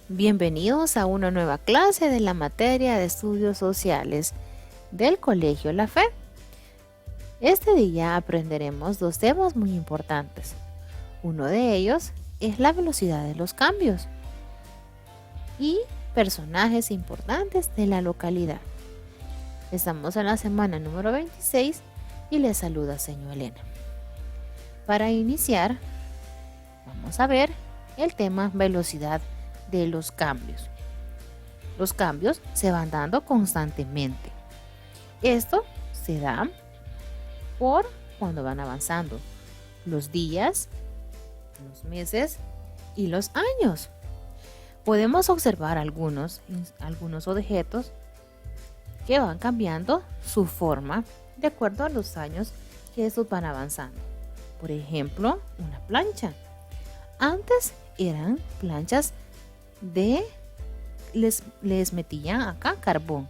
Bienvenidos a una nueva clase de la materia de estudios sociales del Colegio La Fe. Este día aprenderemos dos temas muy importantes. Uno de ellos es la velocidad de los cambios y personajes importantes de la localidad. Estamos en la semana número 26 y les saluda señor Elena. Para iniciar, vamos a ver el tema velocidad de los cambios. Los cambios se van dando constantemente. Esto se da por cuando van avanzando los días, los meses y los años. Podemos observar algunos objetos que van cambiando su forma de acuerdo a los años que estos van avanzando. Por ejemplo, una plancha. Antes eran planchas les metían acá carbón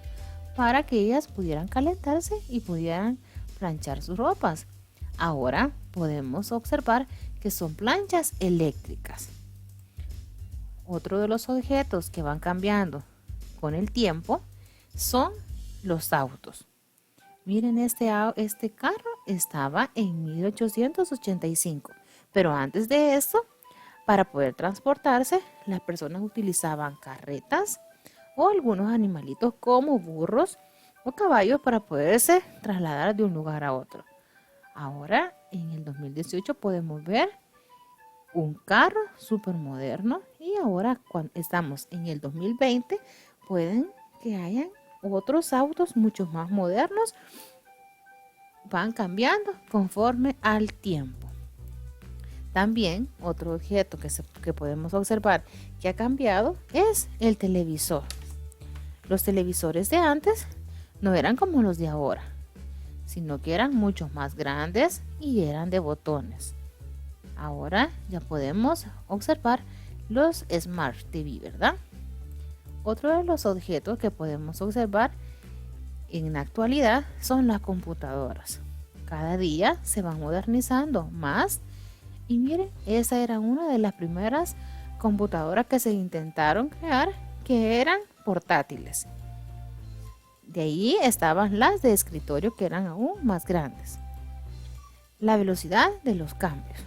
para que ellas pudieran calentarse y pudieran planchar sus ropas. Ahora podemos observar que son planchas eléctricas. Otro de los objetos que van cambiando con el tiempo son los autos. Miren, este carro estaba en 1885, pero antes de esto, para poder transportarse, las personas utilizaban carretas o algunos animalitos como burros o caballos para poderse trasladar de un lugar a otro. Ahora, en el 2018 podemos ver un carro súper moderno y ahora cuando estamos en el 2020 pueden que hayan otros autos mucho más modernos, van cambiando conforme al tiempo. También otro objeto que podemos observar que ha cambiado es el televisor. Los televisores de antes no eran como los de ahora, sino que eran mucho más grandes y eran de botones. Ahora ya podemos observar los Smart TV, ¿verdad? Otro de los objetos que podemos observar en la actualidad son las computadoras. Cada día se van modernizando más. Y miren, esa era una de las primeras computadoras que se intentaron crear, que eran portátiles. De ahí estaban las de escritorio, que eran aún más grandes. La velocidad de los cambios.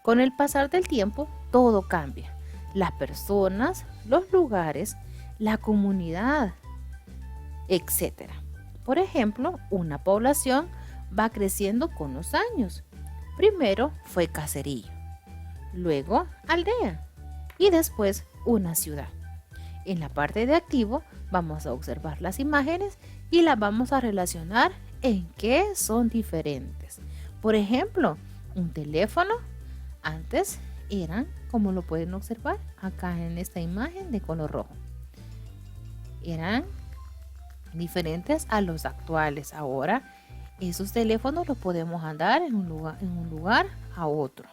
Con el pasar del tiempo, todo cambia. Las personas, los lugares, la comunidad, etc. Por ejemplo, una población va creciendo con los años. Primero fue caserío, luego aldea y después una ciudad. En la parte de activo vamos a observar las imágenes y las vamos a relacionar en qué son diferentes. Por ejemplo, un teléfono antes eran, como lo pueden observar acá en esta imagen de color rojo, eran diferentes a los actuales. Ahora esos teléfonos los podemos andar en un lugar a otro.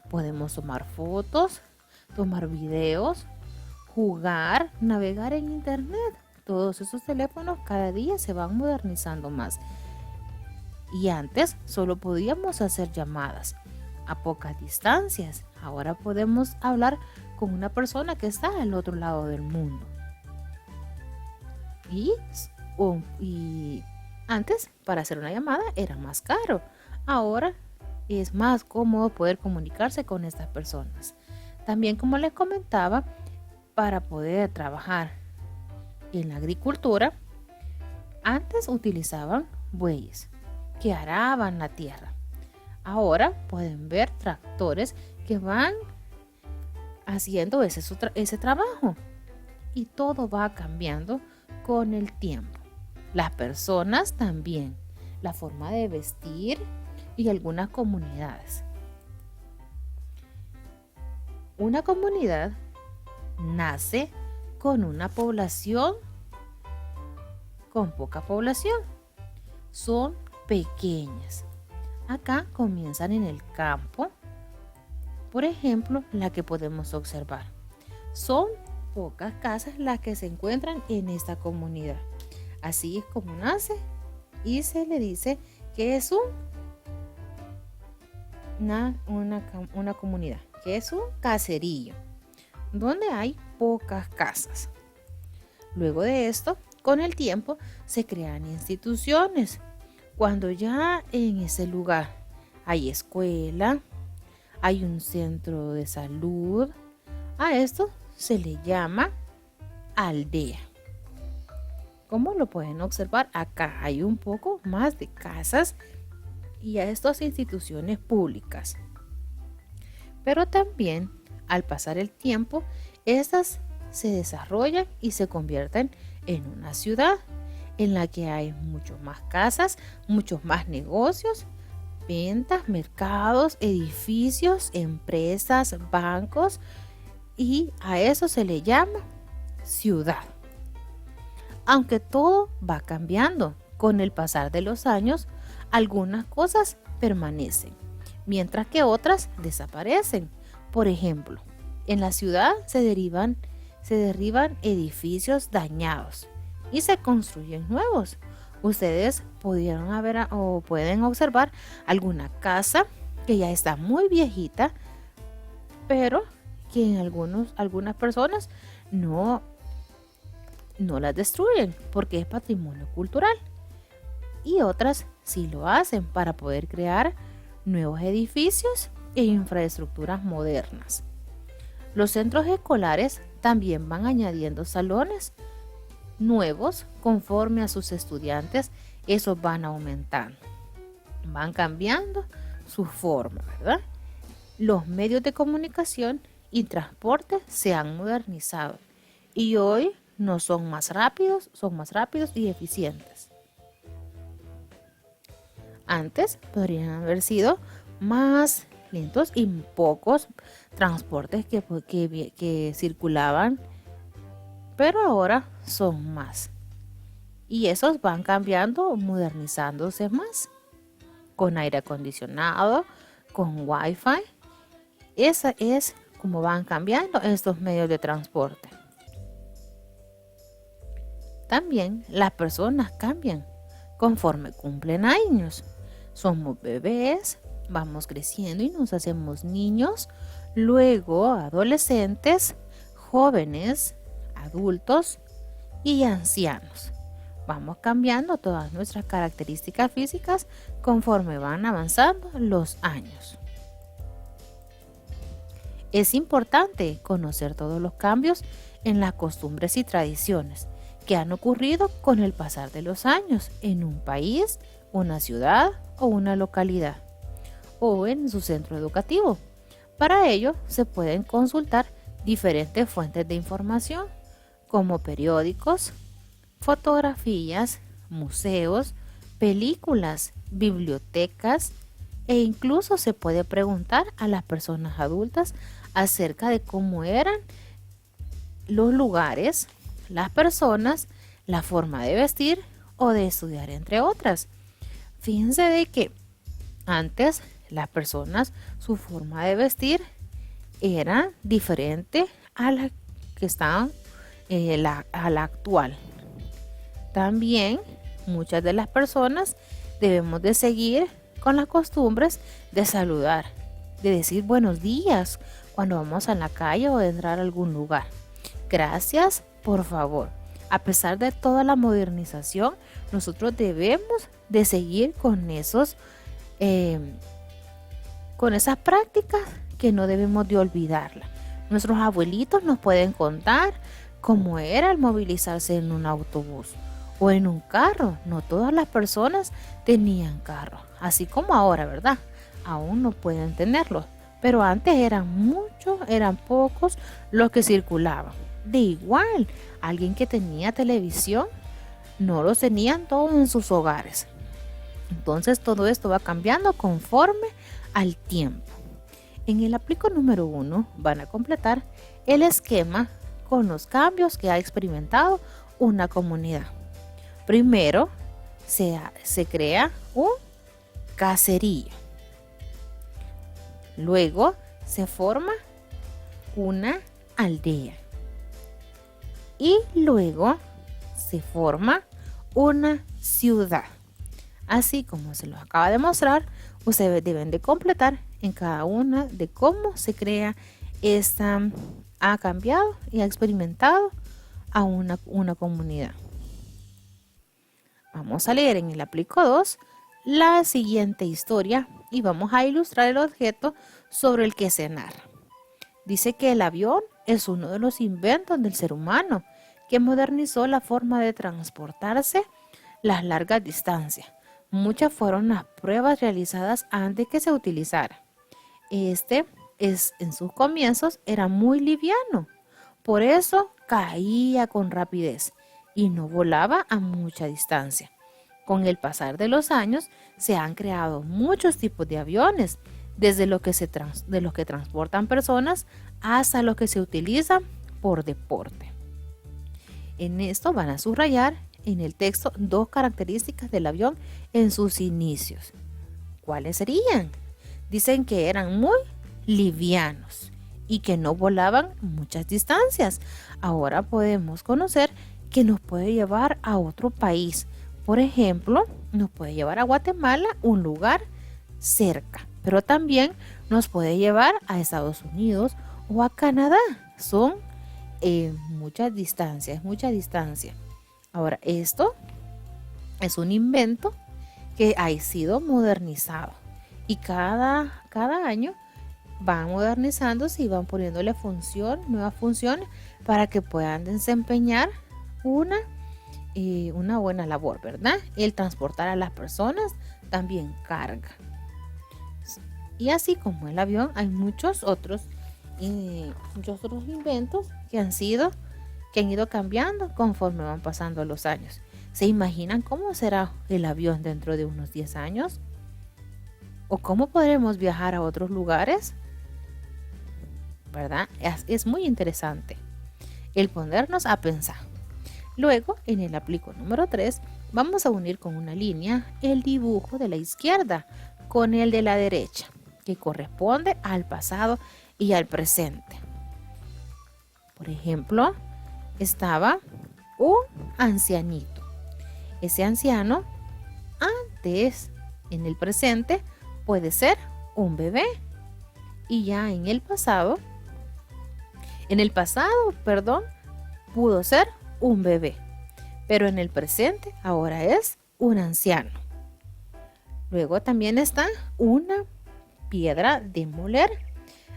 Podemos tomar fotos, tomar videos, jugar, navegar en internet. Todos esos teléfonos cada día se van modernizando más. Y antes solo podíamos hacer llamadas a pocas distancias. Ahora podemos hablar con una persona que está al otro lado del mundo. Y antes, para hacer una llamada era más caro. Ahora es más cómodo poder comunicarse con estas personas. También, como les comentaba, para poder trabajar en la agricultura, antes utilizaban bueyes que araban la tierra. Ahora pueden ver tractores que van haciendo ese trabajo. Y todo va cambiando con el tiempo. Las personas también, la forma de vestir y algunas comunidades. Una comunidad nace con una población, con poca población. Son pequeñas. Acá comienzan en el campo. Por ejemplo, la que podemos observar. Son pocas casas las que se encuentran en esta comunidad. Así es como nace y se le dice que es una comunidad, que es un caserío, donde hay pocas casas. Luego de esto, con el tiempo, se crean instituciones. Cuando ya en ese lugar hay escuela, hay un centro de salud, a esto se le llama aldea. Como lo pueden observar, acá hay un poco más de casas y a estas instituciones públicas. Pero también, al pasar el tiempo, estas se desarrollan y se convierten en una ciudad en la que hay mucho más casas, muchos más negocios, ventas, mercados, edificios, empresas, bancos, y a eso se le llama ciudad. Aunque todo va cambiando con el pasar de los años, algunas cosas permanecen, mientras que otras desaparecen. Por ejemplo, en la ciudad se derriban edificios dañados y se construyen nuevos. Ustedes pudieron haber o pueden observar alguna casa que ya está muy viejita, pero que en algunas personas no las destruyen porque es patrimonio cultural, y otras sí lo hacen para poder crear nuevos edificios e infraestructuras modernas. Los centros escolares también van añadiendo salones nuevos conforme a sus estudiantes. Esos van aumentando, van cambiando su forma, ¿verdad? Los medios de comunicación y transporte se han modernizado y hoy no son más rápidos, son más rápidos y eficientes. Antes podrían haber sido más lentos y pocos transportes que circulaban, pero ahora son más. Y esos van cambiando, modernizándose más, con aire acondicionado, con wifi. Esa es como van cambiando estos medios de transporte. También las personas cambian conforme cumplen años. Somos bebés, vamos creciendo y nos hacemos niños, luego adolescentes, jóvenes, adultos y ancianos. Vamos cambiando todas nuestras características físicas conforme van avanzando los años. Es importante conocer todos los cambios en las costumbres y tradiciones que han ocurrido con el pasar de los años en un país, una ciudad o una localidad, o en su centro educativo. Para ello se pueden consultar diferentes fuentes de información, como periódicos, fotografías, museos, películas, bibliotecas, e incluso se puede preguntar a las personas adultas acerca de cómo eran los lugares, las personas, la forma de vestir o de estudiar, entre otras. Fíjense de que antes las personas, su forma de vestir era diferente a la que estaban a la actual. También muchas de las personas debemos de seguir con las costumbres de saludar, de decir buenos días cuando vamos a la calle o de entrar a algún lugar. Gracias, por favor. A pesar de toda la modernización, nosotros debemos de seguir con esas prácticas que no debemos de olvidarlas. Nuestros abuelitos nos pueden contar cómo era el movilizarse en un autobús o en un carro. No todas las personas tenían carro, así como ahora, ¿verdad? Aún no pueden tenerlos, pero antes eran pocos los que circulaban. De igual, alguien que tenía televisión, no los tenían todos en sus hogares. Entonces todo esto va cambiando conforme al tiempo. En el aplico número 1 van a completar el esquema con los cambios que ha experimentado una comunidad. Primero se crea un caserío. Luego se forma una aldea. Y luego se forma una ciudad. Así como se los acaba de mostrar, ustedes deben de completar en cada una de cómo se crea esta ha cambiado y ha experimentado a una comunidad. Vamos a leer en el aplico 2 la siguiente historia y vamos a ilustrar el objeto sobre el que se narra. Dice que el avión es uno de los inventos del ser humano que modernizó la forma de transportarse las largas distancias. Muchas fueron las pruebas realizadas antes que se utilizara. En sus comienzos era muy liviano, por eso caía con rapidez y no volaba a mucha distancia. Con el pasar de los años se han creado muchos tipos de aviones, desde los que transportan personas hasta los que se utilizan por deporte. En esto van a subrayar en el texto 2 características del avión en sus inicios. ¿Cuáles serían? Dicen que eran muy livianos y que no volaban muchas distancias. Ahora podemos conocer que nos puede llevar a otro país. Por ejemplo, nos puede llevar a Guatemala, un lugar cerca, pero también nos puede llevar a Estados Unidos o a Canadá. Son mucha distancia. Ahora, esto es un invento que ha sido modernizado y cada año van modernizándose y van poniéndole nuevas funciones para que puedan desempeñar una buena labor, ¿verdad? El transportar a las personas también carga. Y así como el avión, hay muchos otros inventos que han ido cambiando conforme van pasando los años. ¿Se imaginan cómo será el avión dentro de unos 10 años? ¿O cómo podremos viajar a otros lugares? ¿Verdad? Es muy interesante el ponernos a pensar. Luego, en el aplico número 3, vamos a unir con una línea el dibujo de la izquierda con el de la derecha, que corresponde al pasado y al presente. Por ejemplo, estaba un ancianito. Ese anciano, antes, en el presente, puede ser un bebé. Y ya en el pasado, pudo ser un bebé. Pero en el presente, ahora es un anciano. Luego también está una piedra de moler.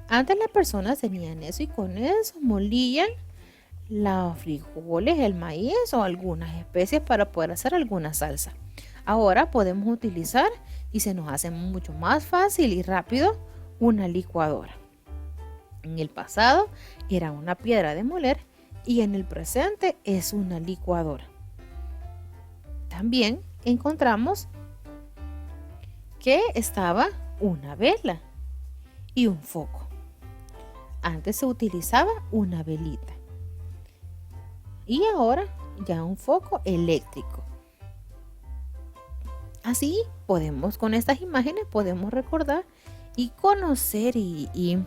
Antes las personas tenían eso y con eso molían los frijoles, el maíz o algunas especies para poder hacer alguna salsa. Ahora podemos utilizar y se nos hace mucho más fácil y rápido una licuadora. En el pasado era una piedra de moler y en el presente es una licuadora. También encontramos que estaba una vela y un foco. Antes se utilizaba una velita y ahora ya un foco eléctrico. Así con estas imágenes podemos recordar y conocer e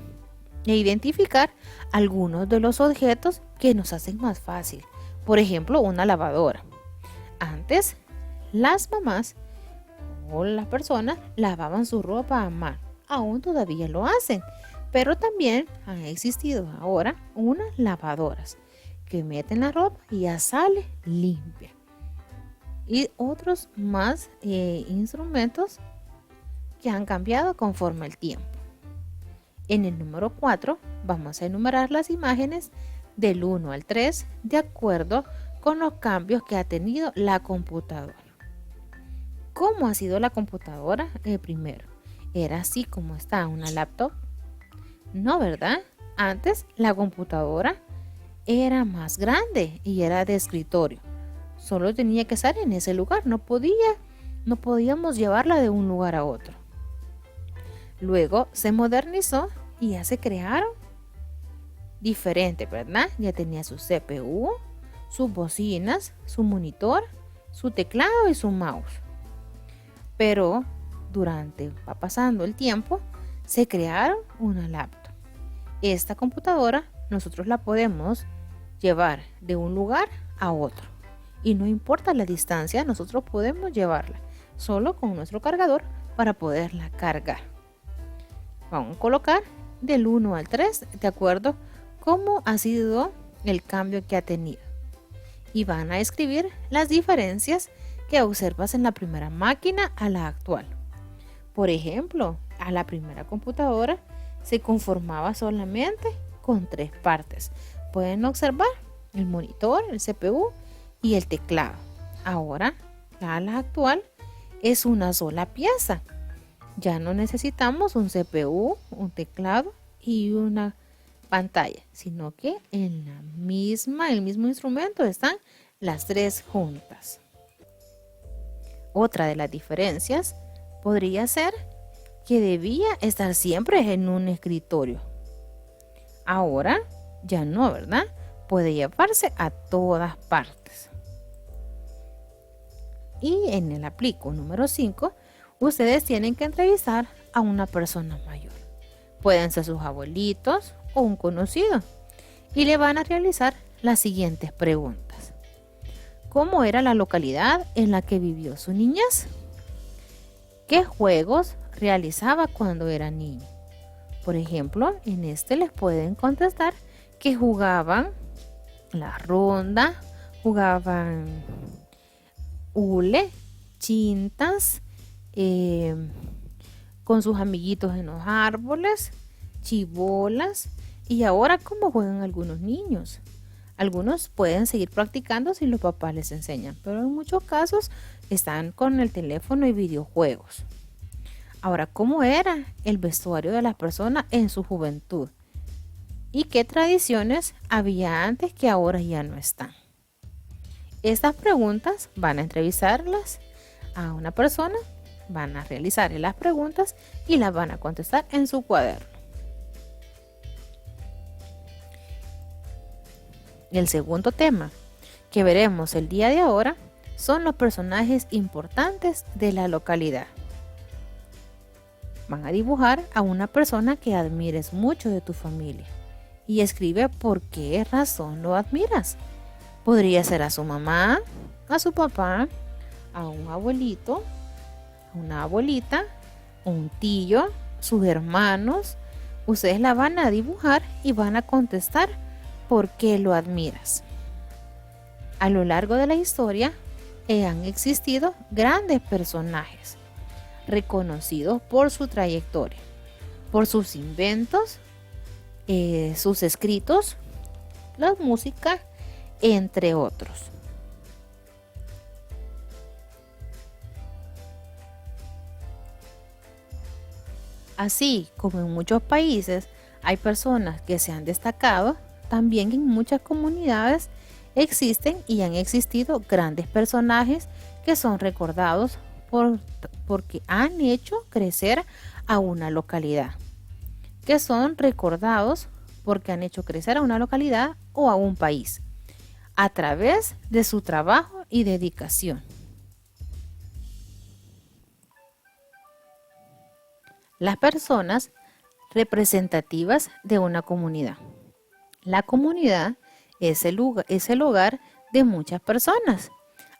identificar algunos de los objetos que nos hacen más fácil. Por ejemplo, una lavadora. Antes las mamás o las personas lavaban su ropa a mano. Aún todavía lo hacen, pero también han existido ahora unas lavadoras que meten la ropa y ya sale limpia. Y otros más instrumentos que han cambiado conforme el tiempo. En el número 4 vamos a enumerar las imágenes del 1 al 3 de acuerdo con los cambios que ha tenido la computadora. ¿Cómo ha sido la computadora? Primero, ¿era así como está una laptop? No, ¿verdad? Antes la computadora era más grande y era de escritorio. Solo tenía que estar en ese lugar, no podíamos llevarla de un lugar a otro. Luego se modernizó y ya se crearon diferentes, ¿verdad? Ya tenía su CPU, sus bocinas, su monitor, su teclado y su mouse. Pero va pasando el tiempo, se crearon una laptop. Esta computadora nosotros la podemos llevar de un lugar a otro. Y no importa la distancia, nosotros podemos llevarla solo con nuestro cargador para poderla cargar. Vamos a colocar del 1 al 3 de acuerdo cómo ha sido el cambio que ha tenido. Y van a escribir las diferencias que observas en la primera máquina a la actual. Por ejemplo, a la primera computadora se conformaba solamente con 3 partes. Pueden observar el monitor, el CPU y el teclado. Ahora, la actual es una sola pieza. Ya no necesitamos un CPU, un teclado y una pantalla, sino que en el mismo instrumento están las 3 juntas. Otra de las diferencias podría ser que debía estar siempre en un escritorio. Ahora ya no, ¿verdad? Puede llevarse a todas partes. Y en el aplico número 5, ustedes tienen que entrevistar a una persona mayor. Pueden ser sus abuelitos o un conocido. Y le van a realizar las siguientes preguntas. ¿Cómo era la localidad en la que vivió su niñez? ¿Qué juegos realizaba cuando era niño? Por ejemplo, en este les pueden contestar que jugaban la ronda, jugaban hule, chintas, con sus amiguitos en los árboles, chibolas. Y ahora, ¿cómo juegan algunos niños? Algunos pueden seguir practicando si los papás les enseñan, pero en muchos casos están con el teléfono y videojuegos. Ahora, ¿cómo era el vestuario de las personas en su juventud? ¿Y qué tradiciones había antes que ahora ya no están? Estas preguntas van a entrevistarlas a una persona, van a realizarle las preguntas y las van a contestar en su cuaderno. El segundo tema que veremos el día de ahora son los personajes importantes de la localidad. Van a dibujar a una persona que admires mucho de tu familia y escribe por qué razón lo admiras. Podría ser a su mamá, a su papá, a un abuelito, a una abuelita, un tío, sus hermanos. Ustedes la van a dibujar y van a contestar por qué lo admiras. A lo largo de la historia han existido grandes personajes reconocidos por su trayectoria, por sus inventos, sus escritos, la música, entre otros. Así como en muchos países hay personas que se han destacado, también en muchas comunidades existen y han existido grandes personajes que son recordados porque han hecho crecer a una localidad, que son recordados porque han hecho crecer a una localidad o a un país a través de su trabajo y dedicación. Las personas representativas de una comunidad. La comunidad es el hogar de muchas personas.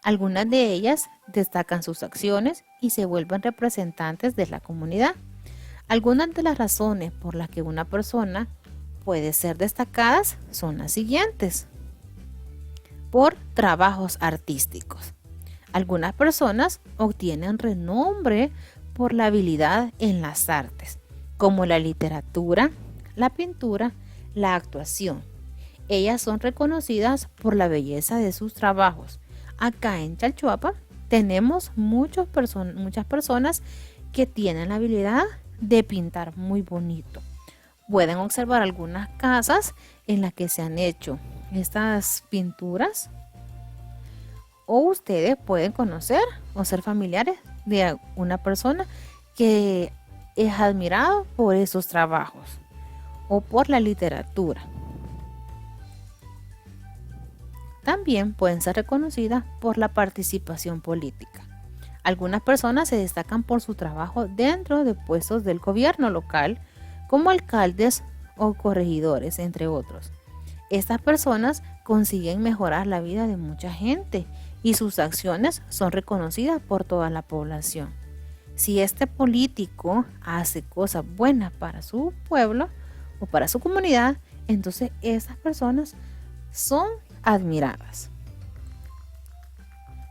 Algunas de ellas destacan sus acciones y se vuelven representantes de la comunidad. Algunas de las razones por las que una persona puede ser destacada son las siguientes. Por trabajos artísticos. Algunas personas obtienen renombre por la habilidad en las artes, como la literatura, la pintura, la actuación. Ellas son reconocidas por la belleza de sus trabajos. Acá en Chalchuapa tenemos muchas personas que tienen la habilidad de pintar muy bonito. Pueden observar algunas casas en las que se han hecho estas pinturas, o ustedes pueden conocer o ser familiares de una persona que es admirado por esos trabajos o por la literatura. También pueden ser reconocidas por la participación política. Algunas personas se destacan por su trabajo dentro de puestos del gobierno local, como alcaldes o corregidores, entre otros. Estas personas consiguen mejorar la vida de mucha gente y sus acciones son reconocidas por toda la población. Si este político hace cosas buenas para su pueblo o para su comunidad, Entonces, esas personas son admiradas.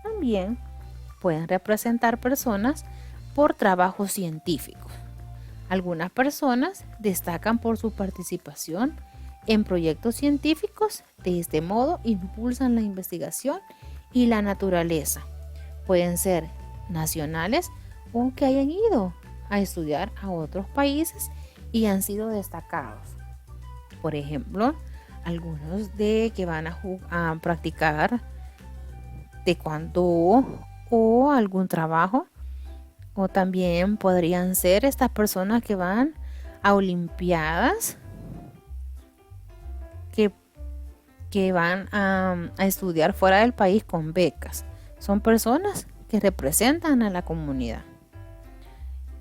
También pueden representar personas por trabajos científicos. Algunas personas destacan por su participación en proyectos científicos. De este modo, impulsan la investigación y la naturaleza. Pueden ser nacionales o que hayan ido a estudiar a otros países y han sido destacados. Por ejemplo, algunos de que van a practicar taekwondo o algún trabajo, o también podrían ser estas personas que van a olimpiadas, que van a estudiar fuera del país con becas. Son personas que representan a la comunidad.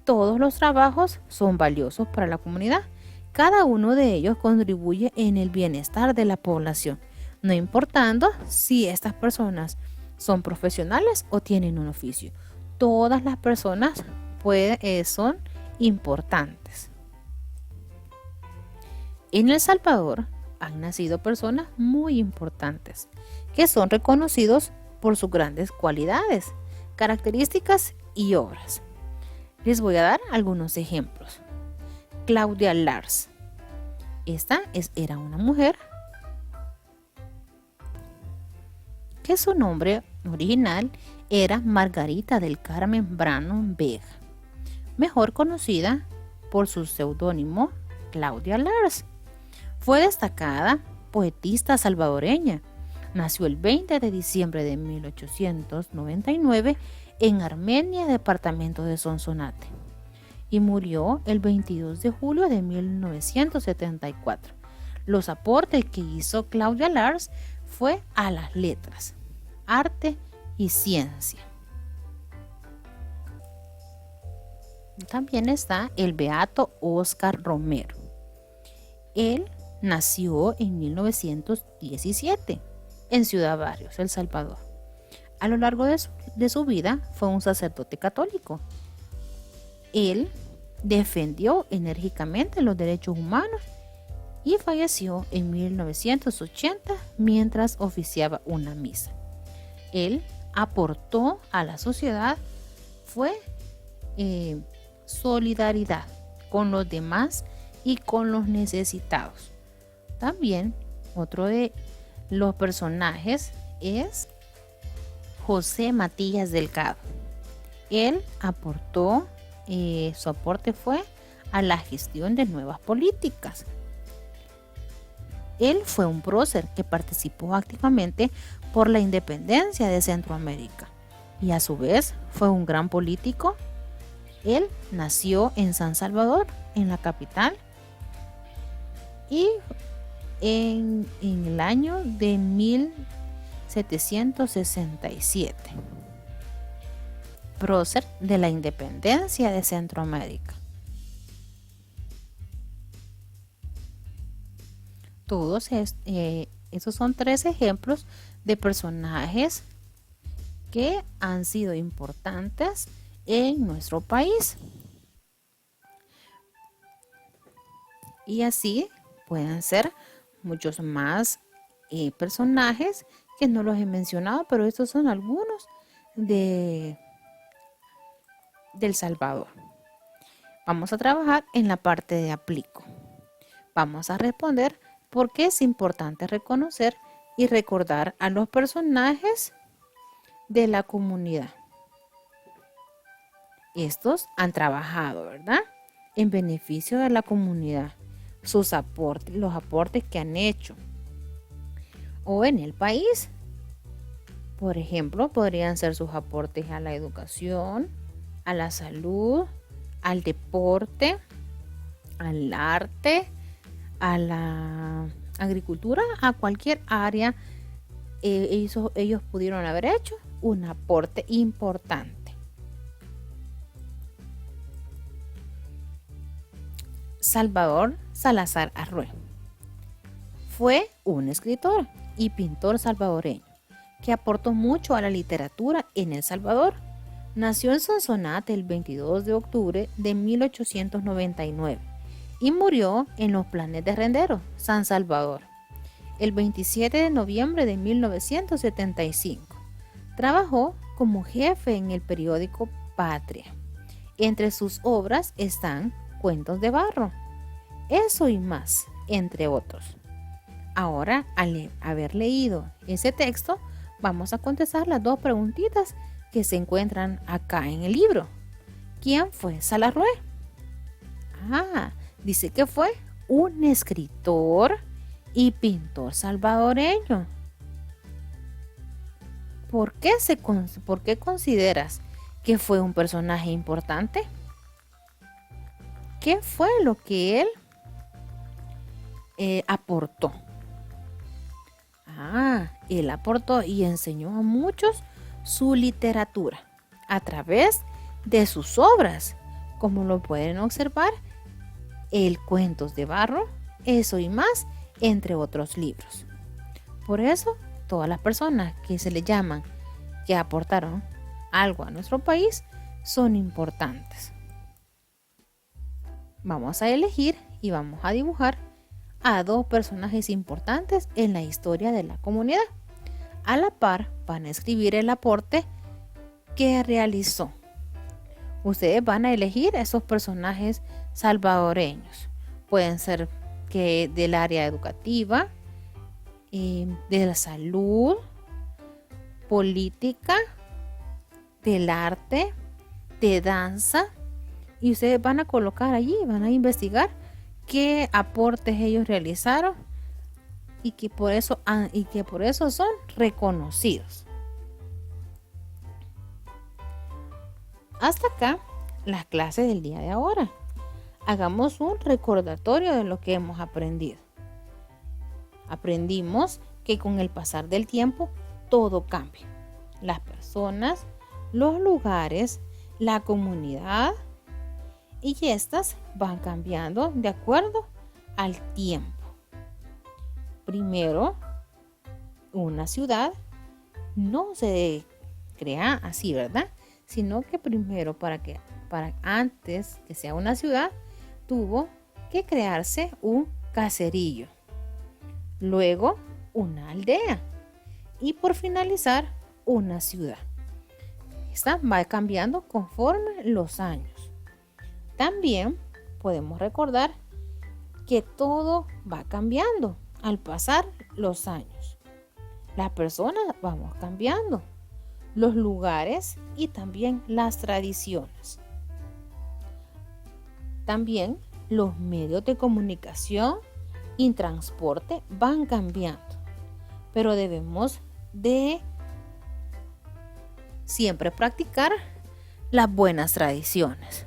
Todos los trabajos son valiosos para la comunidad. Cada uno de ellos contribuye en el bienestar de la población, no importando si estas personas son profesionales o tienen un oficio. Todas las personas son importantes. En El Salvador han nacido personas muy importantes que son reconocidos por sus grandes cualidades, características y obras. Les voy a dar algunos ejemplos. Claudia Lars. Era una mujer que su nombre original era Margarita del Carmen Brannon Vega, mejor conocida por su seudónimo Claudia Lars. Fue destacada poetista salvadoreña. Nació el 20 de diciembre de 1899 en Armenia, departamento de Sonsonate, y murió el 22 de julio de 1974. Los aportes que hizo Claudia Lars fue a las letras, arte y ciencia. También está el beato Óscar Romero. Él nació en 1917 en Ciudad Barrios, El Salvador. A lo largo de su vida fue un sacerdote católico. Él defendió enérgicamente los derechos humanos y falleció en 1980 mientras oficiaba una misa. Él aportó a la sociedad fue solidaridad con los demás y con los necesitados. También otro de los personajes es José Matías Delgado. Él aportó, su aporte fue a la gestión de nuevas políticas. Él fue un prócer que participó activamente por la independencia de Centroamérica y a su vez fue un gran político. Él nació en San Salvador, en la capital, y en el año de 1767. Prócer de la independencia de Centroamérica. Todos esos son 3 ejemplos de personajes que han sido importantes en nuestro país. Y así pueden ser muchos más personajes que no los he mencionado, pero estos son algunos del Salvador. Vamos a trabajar en la parte de aplico. Vamos a responder por qué es importante reconocer y recordar a los personajes de la comunidad. Estos han trabajado, ¿verdad?, en beneficio de la comunidad. Sus aportes, los aportes que han hecho. O en el país. Por ejemplo, podrían ser sus aportes a la educación, a la salud, al deporte, al arte, a la agricultura, a cualquier área. Ellos pudieron haber hecho un aporte importante. Salvador Salazar Arrué fue un escritor y pintor salvadoreño que aportó mucho a la literatura en El Salvador. Nació en Sonsonate el 22 de octubre de 1899 y murió en los Planes de Rendero, San Salvador, el 27 de noviembre de 1975. Trabajó como jefe en el periódico Patria. Entre sus obras están Cuentos de Barro, Eso y Más, entre otros. Ahora, al haber leído ese texto, vamos a contestar las dos preguntitas que se encuentran acá en el libro. ¿Quién fue Salarrué? Dice que fue un escritor y pintor salvadoreño. ¿Por qué consideras que fue un personaje importante? ¿Qué fue lo que él aportó? Él aportó y enseñó a muchos su literatura a través de sus obras, como lo pueden observar, el Cuentos de Barro, Eso y Más, entre otros libros. Por eso, todas las personas que se le llaman que aportaron algo a nuestro país son importantes. Vamos a elegir y vamos a dibujar a dos personajes importantes en la historia de la comunidad. A la par van a escribir el aporte que realizó. Ustedes van a elegir esos personajes salvadoreños. Pueden ser que del área educativa, de la salud, política, del arte, de danza. Y ustedes van a colocar allí, van a investigar qué aportes ellos realizaron y que por eso son reconocidos. Hasta acá las clases del día de ahora. Hagamos un recordatorio de lo que hemos aprendido. Aprendimos que con el pasar del tiempo todo cambia. Las personas, los lugares, la comunidad, y estas van cambiando de acuerdo al tiempo. Primero, una ciudad no se crea así, ¿verdad? Sino que primero para antes que sea una ciudad, tuvo que crearse un caserío. Luego, una aldea. Y por finalizar, una ciudad. Esta va cambiando conforme los años. También podemos recordar que todo va cambiando al pasar los años. Las personas vamos cambiando, los lugares y también las tradiciones. También los medios de comunicación y transporte van cambiando, pero debemos de siempre practicar las buenas tradiciones.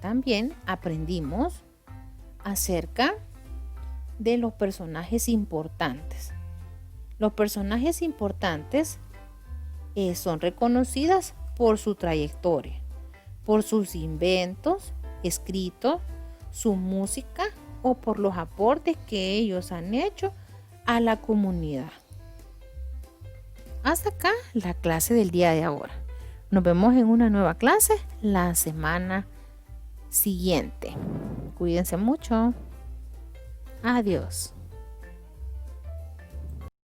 También aprendimos acerca de los personajes importantes. Los personajes importantes son reconocidas por su trayectoria, por sus inventos, escritos, su música o por los aportes que ellos han hecho a la comunidad. Hasta acá la clase del día de ahora. Nos vemos en una nueva clase la semana siguiente. Cuídense mucho. Adiós.